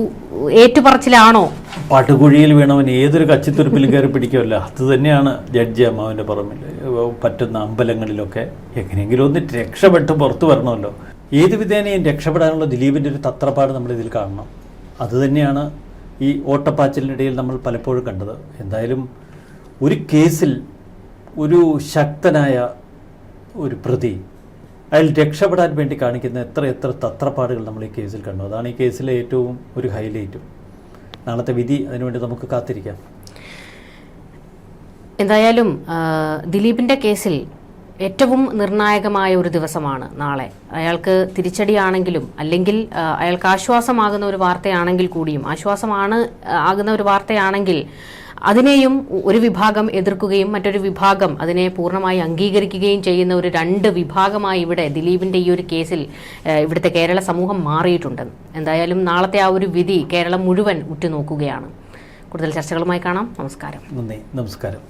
ഏറ്റുപറച്ചിലാണോ? പട്ടുകുഴിയിൽ വീണവൻ ഏതൊരു കച്ചിത്തുരുപ്പിലും കയറി പിടിക്കുമല്ല. അത് തന്നെയാണ് ജഡ്ജി അമ്മാവിൻ്റെ പുറമിൽ പറ്റുന്ന അമ്പലങ്ങളിലൊക്കെ എങ്ങനെയെങ്കിലും ഒന്ന് രക്ഷപ്പെട്ട് പുറത്തു വരണമല്ലോ. ഏത് വിധേനയും രക്ഷപ്പെടാനുള്ള ദിലീപിൻ്റെ ഒരു തത്രപ്പാട് നമ്മളിതിൽ കാണണം. അതുതന്നെയാണ് ഈ ഓട്ടപ്പാച്ചിലിനിടയിൽ നമ്മൾ പലപ്പോഴും കണ്ടത്. എന്തായാലും ഒരു കേസിൽ ഒരു ശക്തനായ ഒരു പ്രതി അയാൾ രക്ഷപ്പെടാൻ വേണ്ടി കാണിക്കുന്ന എത്ര തത്രപ്പാടുകൾ നമ്മൾ ഈ കേസിൽ കണ്ടു. അതാണ് ഈ കേസിലെ ഏറ്റവും ഒരു ഹൈലൈറ്റും. നാളത്തെ വിധി അതിനുവേണ്ടി നമുക്ക് കാത്തിരിക്കാം. എന്തായാലും ദിലീപിൻ്റെ കേസിൽ ഏറ്റവും നിർണായകമായ ഒരു ദിവസമാണ് നാളെ. അയാൾക്ക് തിരിച്ചടിയാണെങ്കിലും അല്ലെങ്കിൽ അയാൾക്ക് ആശ്വാസമാകുന്ന ഒരു വാർത്തയാണെങ്കിൽ കൂടിയും, ആകുന്ന ഒരു വാർത്തയാണെങ്കിൽ അതിനെയും ഒരു വിഭാഗം എതിർക്കുകയും മറ്റൊരു വിഭാഗം അതിനെ പൂർണ്ണമായി അംഗീകരിക്കുകയും ചെയ്യുന്ന ഒരു രണ്ട് വിഭാഗമായി ഇവിടെ ദിലീപിൻ്റെ ഈ ഒരു കേസിൽ ഇവിടുത്തെ കേരള സമൂഹം മാറിയിട്ടുണ്ട്. എന്തായാലും നാളത്തെ ആ ഒരു വിധി കേരളം മുഴുവൻ ഉറ്റുനോക്കുകയാണ്. കൂടുതൽ ചർച്ചകളുമായി കാണാം. നമസ്കാരം. നന്ദി. നമസ്കാരം.